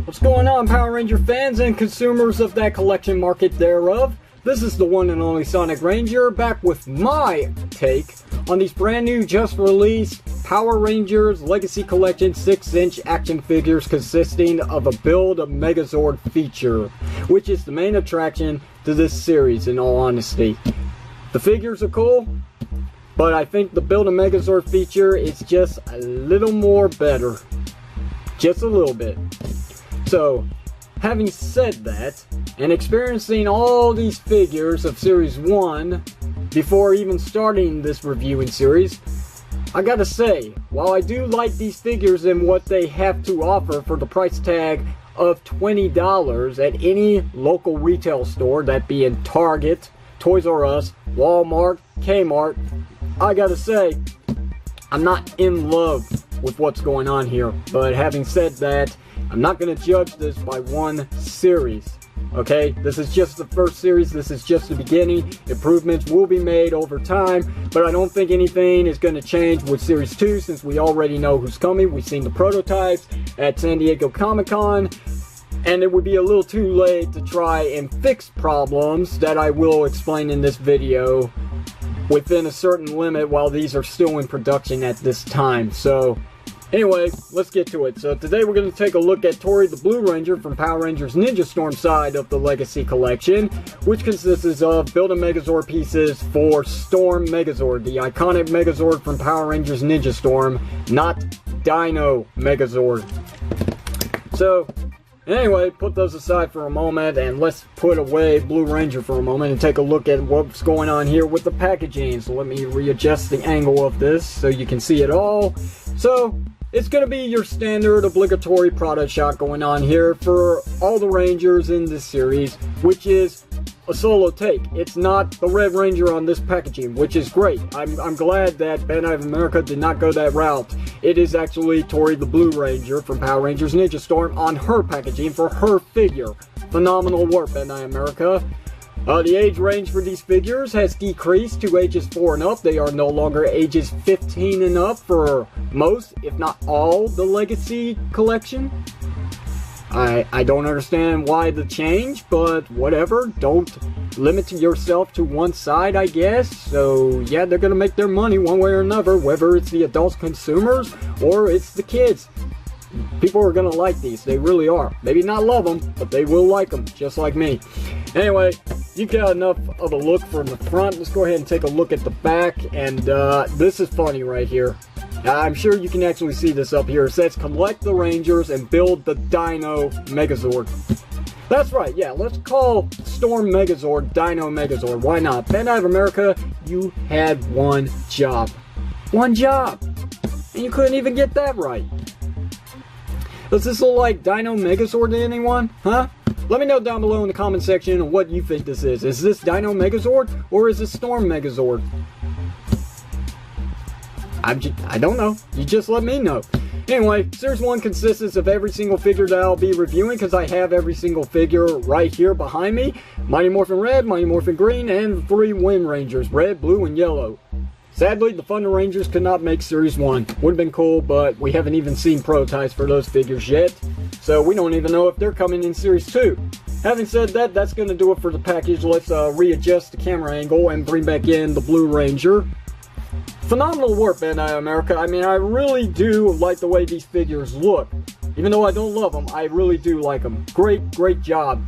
What's going on, Power Ranger fans and consumers of that collection market thereof? This is the one and only Sonic Ranger, back with my take on these brand new, just released Power Rangers Legacy Collection 6-inch action figures consisting of a Build a Megazord feature, which is the main attraction to this series, in all honesty. The figures are cool, but I think the Build a Megazord feature is just a little more better. Just a little bit. So, having said that, and experiencing all these figures of Series 1 before even starting this reviewing series, I gotta say, while I do like these figures and what they have to offer for the price tag of $20 at any local retail store, that being Target, Toys R Us, Walmart, Kmart, I gotta say, I'm not in love with what's going on here. But having said that, I'm not going to judge this by one series. Okay, this is just the first series, this is just the beginning. Improvements will be made over time, but I don't think anything is going to change with Series 2 since we already know who's coming. We've seen the prototypes at San Diego Comic-Con, and it would be a little too late to try and fix problems that I will explain in this video within a certain limit while these are still in production at this time. So anyway, let's get to it. So today we're going to take a look at Tori the Blue Ranger from Power Rangers Ninja Storm side of the Legacy Collection, which consists of Build a Megazord pieces for Storm Megazord, the iconic Megazord from Power Rangers Ninja Storm, not Dino Megazord. So anyway, put those aside for a moment and let's put away Blue Ranger for a moment and take a look at what's going on here with the packaging. So let me readjust the angle of this so you can see it all. So it's going to be your standard obligatory product shot going on here for all the Rangers in this series, which is a solo take. It's not the Red Ranger on this packaging, which is great. I'm glad that Bandai America did not go that route. It is actually Tori the Blue Ranger from Power Rangers Ninja Storm on her packaging for her figure. Phenomenal work, Bandai America. The age range for these figures has decreased to ages 4 and up. They are no longer ages 15 and up for most, if not all, the Legacy Collection. I don't understand why the change, but whatever. Don't limit yourself to one side, I guess. So yeah, they're gonna make their money one way or another, whether it's the adult consumers or it's the kids. People are gonna like these, they really are. Maybe not love them, but they will like them, just like me. Anyway, you got enough of a look from the front. Let's go ahead and take a look at the back, and this is funny right here. I'm sure you can actually see this up here. It says collect the Rangers and build the Dino Megazord. That's right, yeah, let's call Storm Megazord Dino Megazord. Why not? Bandai America, you had one job. One job! And you couldn't even get that right. Does this look like Dino Megazord to anyone? Huh? Let me know down below in the comment section what you think this is. Is this Dino Megazord or is it Storm Megazord? I don't know. You just let me know. Anyway, Series 1 consists of every single figure that I'll be reviewing because I have every single figure right here behind me. Mighty Morphin Red, Mighty Morphin Green, and 3 Wind Rangers, Red, Blue, and Yellow. Sadly, the Thunder Rangers could not make Series 1. Would have been cool, but we haven't even seen prototypes for those figures yet. So we don't even know if they're coming in Series 2. Having said that, that's going to do it for the package. Let's readjust the camera angle and bring back in the Blue Ranger. Phenomenal work, Bandai America. I mean, I really do like the way these figures look. Even though I don't love them, I really do like them. Great job.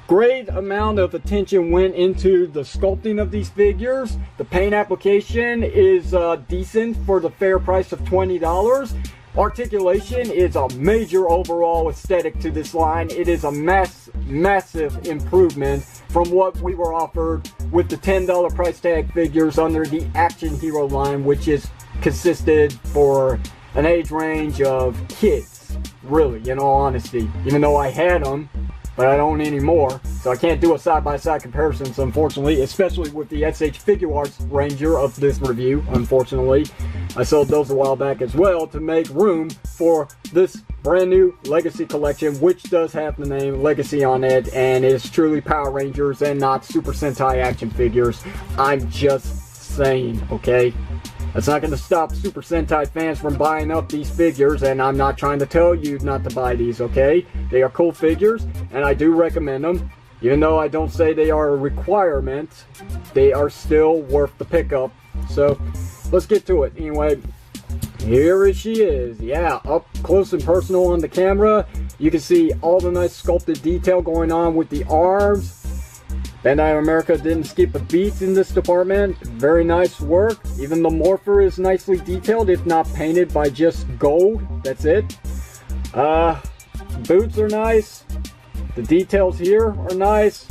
Great amount of attention went into the sculpting of these figures. The paint application is decent for the fair price of $20. Articulation is a major overall aesthetic to this line. It is a massive improvement from what we were offered with the $10 price tag figures under the Action Hero line, which is consisted for an age range of kids, really, in all honesty. Even though I had them, but I don't anymore, so I can't do a side-by-side comparisons, unfortunately, especially with the SH Figure Arts Ranger of this review, unfortunately. I sold those a while back as well to make room for this brand new Legacy Collection, which does have the name Legacy on it, and is truly Power Rangers and not Super Sentai action figures. I'm just saying, okay? That's not going to stop Super Sentai fans from buying up these figures, and I'm not trying to tell you not to buy these, okay? They are cool figures, and I do recommend them. Even though I don't say they are a requirement, they are still worth the pickup. So, let's get to it. Anyway, here she is. Yeah, up close and personal on the camera. You can see all the nice sculpted detail going on with the arms. Bandai America didn't skip a beat in this department. Very nice work. Even the morpher is nicely detailed, if not painted by just gold. That's it. Boots are nice. The details here are nice.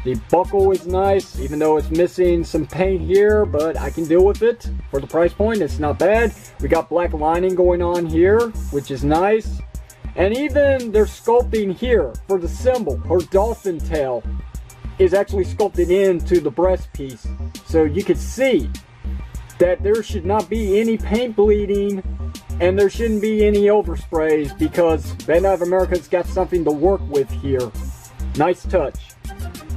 The buckle is nice, even though it's missing some paint here, but I can deal with it. For the price point, it's not bad. We got black lining going on here, which is nice. And even their sculpting here for the symbol, her dolphin tail, is actually sculpted into the breast piece. So you can see that there should not be any paint bleeding and there shouldn't be any oversprays because Bandai America's got something to work with here. Nice touch.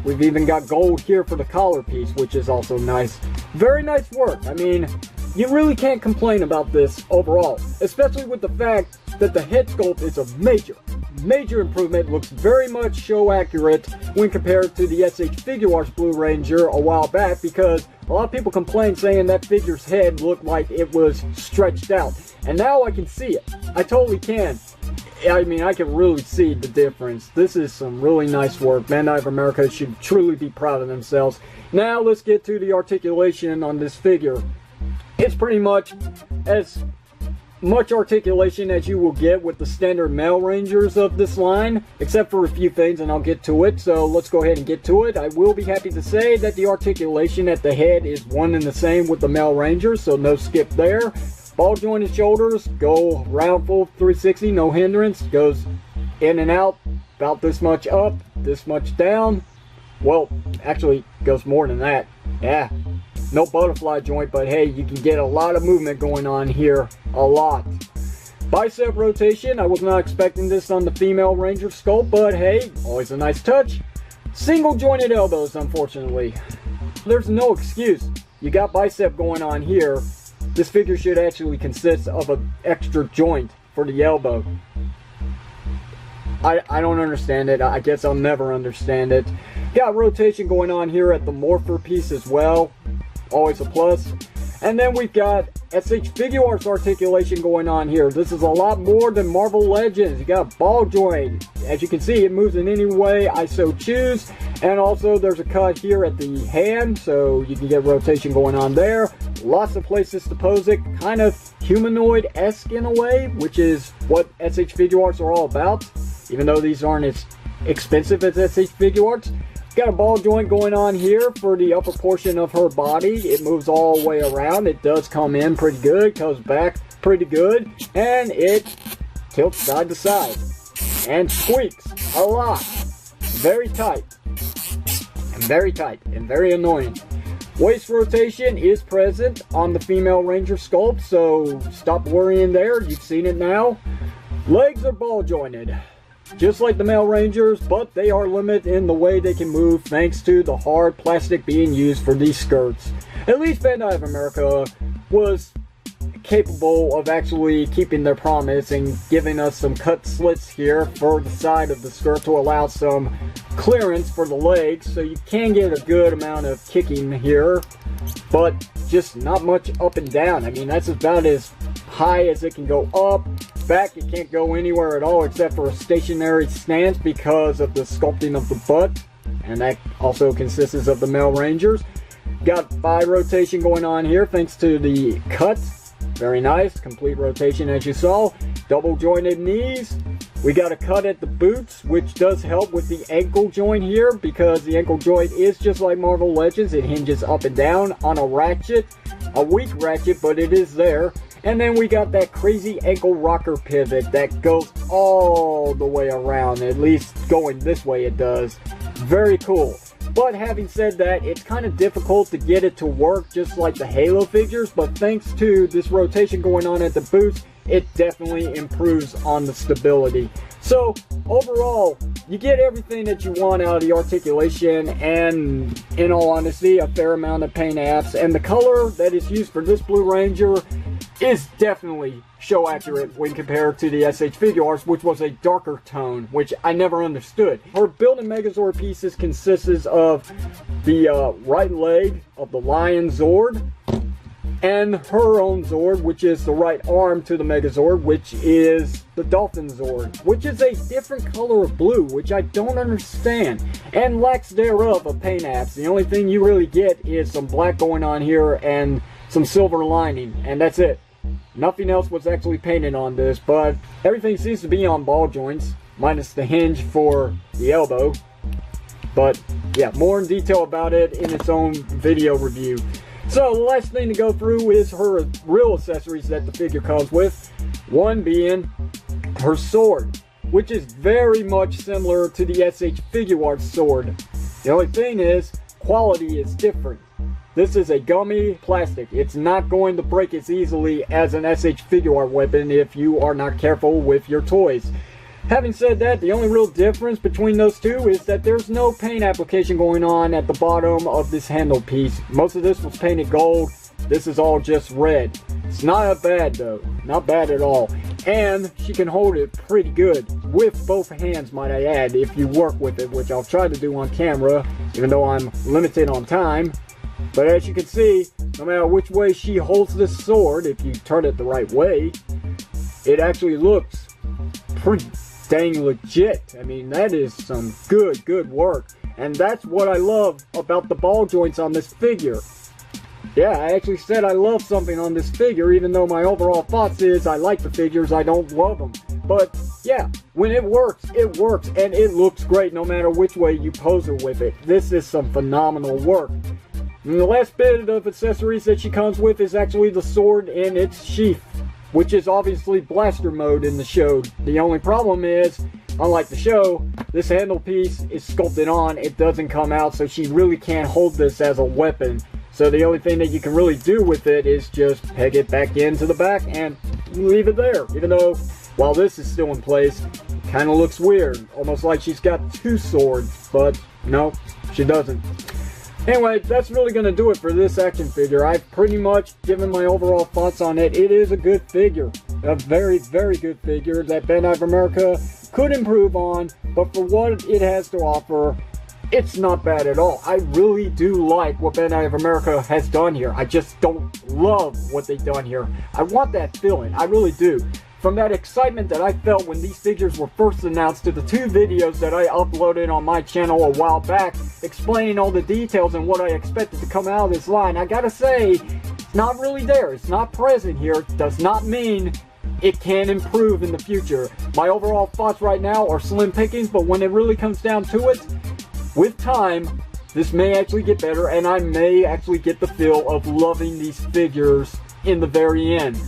We've even got gold here for the collar piece, which is also nice. Very nice work. I mean, you really can't complain about this overall, especially with the fact that the head sculpt is a major improvement. Looks very much show accurate when compared to the SH Figuarts Blue Ranger a while back, because a lot of people complained saying that figure's head looked like it was stretched out, and now I can see it. I totally can. I mean, I can really see the difference. This is some really nice work. Bandai of America should truly be proud of themselves. Now let's get to the articulation on this figure. It's pretty much as much articulation as you will get with the standard male Rangers of this line, except for a few things, and I'll get to it. So let's go ahead and get to it. I will be happy to say that the articulation at the head is one and the same with the male Rangers, so no skip there. Ball jointed shoulders go round full 360, no hindrance. Goes in and out, about this much up, this much down. Well, actually goes more than that. Yeah. No butterfly joint, but hey, you can get a lot of movement going on here. A lot. Bicep rotation. I was not expecting this on the female Ranger sculpt, but hey, always a nice touch. Single jointed elbows, unfortunately. There's no excuse. You got bicep going on here. This figure should actually consist of an extra joint for the elbow. I don't understand it. I guess I'll never understand it. Got rotation going on here at the morpher piece as well. Always a plus. And then we've got SH Figuarts articulation going on here. This is a lot more than Marvel Legends. You got ball joint. As you can see, it moves in any way I so choose. And also there's a cut here at the hand, so you can get rotation going on there. Lots of places to pose it. Kind of humanoid-esque in a way, which is what SH Figuarts are all about. Even though these aren't as expensive as SH Figuarts. Got a ball joint going on here for the upper portion of her body. It moves all the way around. It does come in pretty good, comes back pretty good, and it tilts side to side and squeaks a lot. Very tight and very annoying. Waist rotation is present on the female Ranger sculpt, so stop worrying there. You've seen it now. Legs are ball jointed, just like the male Rangers, but they are limited in the way they can move thanks to the hard plastic being used for these skirts. At least Bandai of America was capable of actually keeping their promise and giving us some cut slits here for the side of the skirt to allow some clearance for the legs, so you can get a good amount of kicking here, but just not much up and down. I mean, that's about as high as it can go up. Back, it can't go anywhere at all except for a stationary stance because of the sculpting of the butt, and that also consists of the male Rangers. Got thigh rotation going on here thanks to the cut. Very nice, complete rotation as you saw. Double jointed knees. We got a cut at the boots, which does help with the ankle joint here because the ankle joint is just like Marvel Legends. It hinges up and down on a ratchet, a weak ratchet, but it is there. And then we got that crazy ankle rocker pivot that goes all the way around, at least going this way it does. Very cool. But having said that, it's kind of difficult to get it to work just like the Halo figures, but thanks to this rotation going on at the boots, it definitely improves on the stability. So overall, you get everything that you want out of the articulation, and in all honesty, a fair amount of paint apps. And the color that is used for this Blue Ranger is definitely show accurate when compared to the SH Figuarts, which was a darker tone, which I never understood. Her built-in Megazord pieces consists of the right leg of the Lion Zord, and her own Zord, which is the right arm to the Megazord, which is the Dolphin Zord, which is a different color of blue, which I don't understand, and lacks thereof of paint apps. The only thing you really get is some black going on here and some silver lining, and that's it. Nothing else was actually painted on this, but everything seems to be on ball joints, minus the hinge for the elbow. But yeah, more in detail about it in its own video review. So the last thing to go through is her real accessories that the figure comes with. One being her sword, which is very much similar to the SH Figuarts sword. The only thing is, quality is different. This is a gummy plastic. It's not going to break as easily as an SH Figuart weapon if you are not careful with your toys. Having said that, the only real difference between those two is that there's no paint application going on at the bottom of this handle piece. Most of this was painted gold. This is all just red. It's not bad though. Not bad at all. And she can hold it pretty good with both hands, might I add, if you work with it, which I'll try to do on camera, even though I'm limited on time. But as you can see, no matter which way she holds this sword, if you turn it the right way, it actually looks pretty dang legit. I mean, that is some good work. And that's what I love about the ball joints on this figure. Yeah, I actually said I love something on this figure, even though my overall thoughts is I like the figures, I don't love them. But yeah, when it works, and it looks great no matter which way you pose her with it. This is some phenomenal work. And the last bit of accessories that she comes with is actually the sword and its sheath, which is obviously blaster mode in the show. The only problem is, unlike the show, this handle piece is sculpted on. It doesn't come out, so she really can't hold this as a weapon. So the only thing that you can really do with it is just peg it back into the back and leave it there. Even though, while this is still in place, it kind of looks weird. Almost like she's got two swords, but no, she doesn't. Anyway, that's really going to do it for this action figure. I've pretty much given my overall thoughts on it. It is a good figure. A very good figure that Bandai America could improve on. But for what it has to offer, it's not bad at all. I really do like what Bandai America has done here. I just don't love what they've done here. I want that feeling. I really do. From that excitement that I felt when these figures were first announced to the two videos that I uploaded on my channel a while back explaining all the details and what I expected to come out of this line, I gotta say, it's not really there. It's not present here. It does not mean it can improve in the future. My overall thoughts right now are slim pickings, but when it really comes down to it, with time, this may actually get better, and I may actually get the feel of loving these figures in the very end.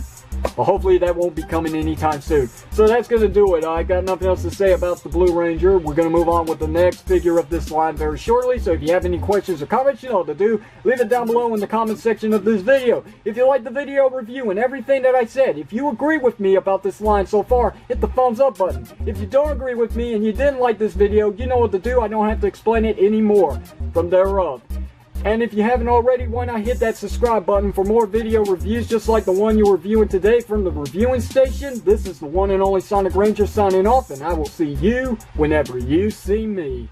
But hopefully that won't be coming anytime soon. So that's going to do it. I got nothing else to say about the Blue Ranger. We're going to move on with the next figure of this line very shortly. So if you have any questions or comments, you know what to do. Leave it down below in the comment section of this video. If you like the video review and everything that I said, if you agree with me about this line so far, hit the thumbs up button. If you don't agree with me and you didn't like this video, you know what to do. I don't have to explain it anymore from thereof. And if you haven't already, why not hit that subscribe button for more video reviews just like the one you're reviewing today from the reviewing station. This is the one and only Sonic Ranger signing off, and I will see you whenever you see me.